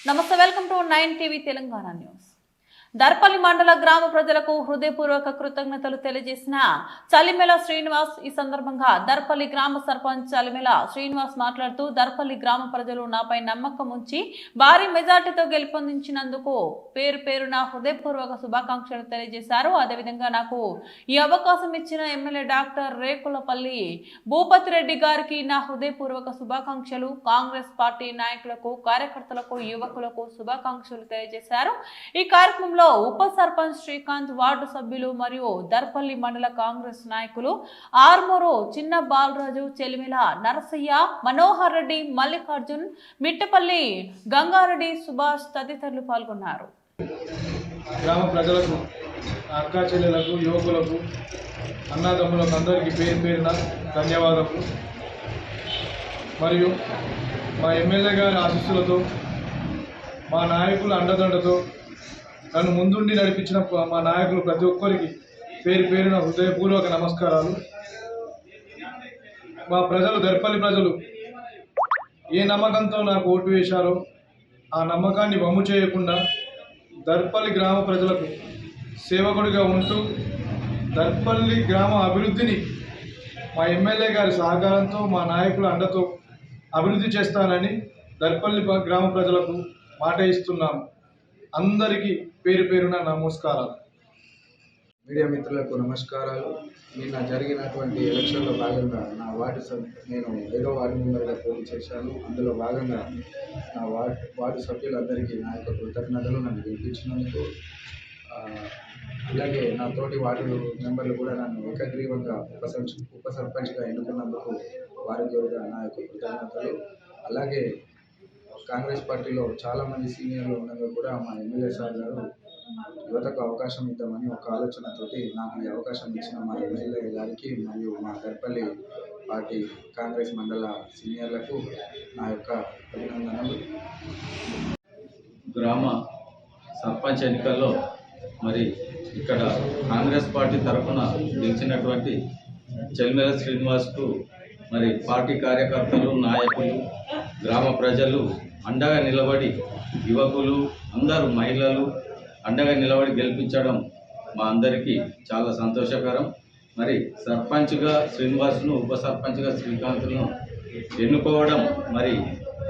నమస్తే, welcome to 9 TV Telangana news. Darpalli మండల గ్రామ ప్రజలకు హృదయపూర్వక కృతజ్ఞతలు తెలియజేసిన చలిమెల శ్రీనివాస్. ఈ సందర్భంగా దర్పల్లి గ్రామ సర్పంచ్ చలిమెల శ్రీనివాస్ మాట్లాడుతూ, దర్పల్లి గ్రామ ప్రజలు నాపై నమ్మకం ఉంచి భారీ మెజార్టీతో గెలుపొందించినందుకు పేరు పేరున హృదయపూర్వక శుభాకాంక్షలు తెలియజేశారు. అదేవిధంగా నాకు ఈ అవకాశం ఇచ్చిన ఎమ్మెల్యే డాక్టర్ రేకులపల్లి భూపతి రెడ్డి గారికి నా హృదయపూర్వక శుభాకాంక్షలు. కాంగ్రెస్ పార్టీ నాయకులకు, కార్యకర్తలకు, యువకులకు శుభాకాంక్షలు తెలియజేశారు. ఈ కార్యక్రమంలో ఉప సర్పంచ్ శ్రీకాంత్, వార్డు సభ్యులు మరియు దర్పల్లి మండల కాంగ్రెస్ నాయకులు ఆర్మూరు చిన్న బాలరాజు, చెలిమిల నరసయ్య, మనోహర్ రెడ్డి, మల్లికార్జున్, మిట్టపల్లి గంగారెడ్డి, సుభాష్ తదితరులు పాల్గొన్నారు. గ్రామ ప్రజలకు, అక్క చెల్లెలకు, యువకులకు, అన్నదమ్ములకు అందరికీ పేరు పేరున ధన్యవాదాలు. మరియు మా ఎమ్మెల్యే గారి ఆశీస్సులతో, మా నాయకుల అండదండతో నన్ను ముందుండి నడిపించిన మా నాయకులు ప్రతి ఒక్కరికి పేరు పేరున హృదయపూర్వక నమస్కారాలు. మా ప్రజలు, దర్పల్లి ప్రజలు ఏ నమ్మకంతో నాకు ఓటు వేశారో ఆ నమ్మకాన్ని వమ్ము చేయకుండా దర్పల్లి గ్రామ ప్రజలకు సేవకుడిగా ఉంటూ దర్పల్లి గ్రామ అభివృద్ధిని మా ఎమ్మెల్యే గారి సహకారంతో, మా నాయకుల అండతో అభివృద్ధి చేస్తానని దర్పల్లి గ్రామ ప్రజలకు మాట ఇస్తున్నాము. అందరికీ పేరు పేరున నమస్కారాలు. మీడియా మిత్రులకు నమస్కారాలు. నిన్న జరిగినటువంటి ఎలక్షన్లో భాగంగా నా నేను 5వ వార్డు మెంబర్గా పోటీ చేశాను. అందులో భాగంగా నా వార్డు సభ్యులందరికీ నా యొక్క కృతజ్ఞతలు. నన్ను గెలిపించినందుకు, అలాగే నా తోటి వార్డు మెంబర్లు కూడా నన్ను ఏకగ్రీవంగా ఉప సర్పంచ్గా ఎన్నుకున్నందుకు వారికి కూడా నా యొక్క కృతజ్ఞతలు. అలాగే కాంగ్రెస్ పార్టీలో చాలామంది సీనియర్లు ఉన్నందుకు కూడా మా ఎమ్మెల్యే సార్ గారు యువతకు అవకాశం ఇద్దామని ఒక ఆలోచనతోటి నాకు ఈ అవకాశం ఇచ్చిన మా ఎమ్మెల్యే గారికి మరియు మా దర్పల్లి పార్టీ కాంగ్రెస్ మండల సీనియర్లకు నా యొక్క అభినందనలు. గ్రామ సర్పంచ్ ఎన్నికల్లో మరి ఇక్కడ కాంగ్రెస్ పార్టీ తరఫున గెలిచినటువంటి చలిమెల శ్రీనివాస్కు మరి పార్టీ కార్యకర్తలు, నాయకులు, గ్రామ ప్రజలు అండగా నిలబడి, యువకులు అందరూ, మహిళలు అండగా నిలబడి గెలిపించడం మా అందరికీ చాలా సంతోషకరం. మరి సర్పంచ్గా శ్రీనివాస్ను, ఉప సర్పంచ్గా శ్రీకాంత్ను ఎన్నుకోవడం మరి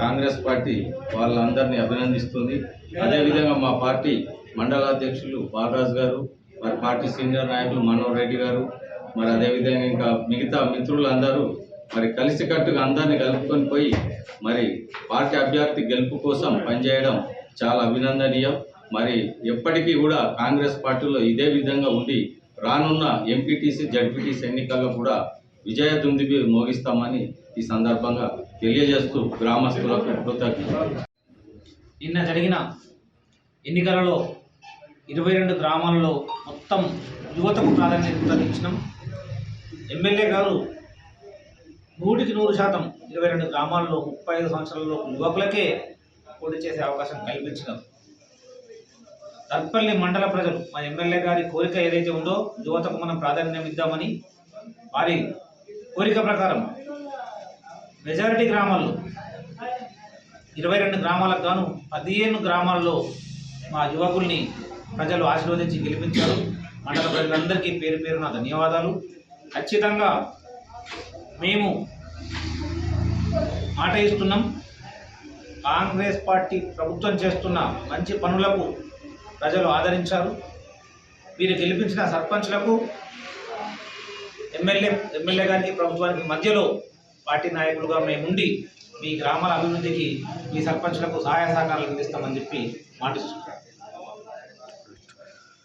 కాంగ్రెస్ పార్టీ వాళ్ళందరినీ అభినందిస్తుంది. అదేవిధంగా మా పార్టీ మండలాధ్యక్షులు బాలరాజు గారు, మరి పార్టీ సీనియర్ నాయకులు మనోహర్ రెడ్డి గారు, మరి అదేవిధంగా ఇంకా మిగతా మిత్రులందరూ మరి కలిసికట్టుగా అందరినీ కలుపుకొని పోయి మరి పార్టీ అభ్యర్థి గెలుపు కోసం పనిచేయడం చాలా అభినందనీయం. మరి ఎప్పటికీ కూడా కాంగ్రెస్ పార్టీలో ఇదే విధంగా ఉండి రానున్న ఎంపీటీసీ, జడ్పీటీసీ ఎన్నికల్లో కూడా విజయ దుందుబి మోగిస్తామని ఈ సందర్భంగా తెలియజేస్తూ గ్రామస్తులకు కృతజ్ఞతలు. నిన్న జరిగిన ఎన్నికలలో 22 గ్రామాలలో మొత్తం యువతకు ప్రాధాన్యత ఇచ్చినాం. ఎమ్మెల్యే గారు 100% 22 గ్రామాల్లో 35 సంవత్సరాలలో యువకులకే పోటీ చేసే అవకాశం కల్పించినారు. దర్పల్లి మండల ప్రజలు మా ఎమ్మెల్యే గారి కోరిక ఏదైతే ఉందో యువతకు మనం ప్రాధాన్యం ఇద్దామని, వారి కోరిక ప్రకారం మెజారిటీ గ్రామాల్లో 22 గ్రామాలకు గాను 15 గ్రామాల్లో మా యువకుల్ని ప్రజలు ఆశీర్వదించి గెలిపించారు. మండల ప్రజలందరికీ పేరు పేరున ధన్యవాదాలు. ఖచ్చితంగా మేము మాట ఇస్తున్నాం, కాంగ్రెస్ పార్టీ ప్రభుత్వం చేస్తున్న మంచి పనులకు ప్రజలు ఆదరించారు. వీరు గెలిపించిన సర్పంచ్లకు, ఎమ్మెల్యే గారికి, ప్రభుత్వానికి మధ్యలో పార్టీ నాయకులుగా మేముండి మీ గ్రామాల అభివృద్ధికి మీ సర్పంచ్లకు సహాయ సహకారాలు అందిస్తామని చెప్పి మాటిస్తున్నాం.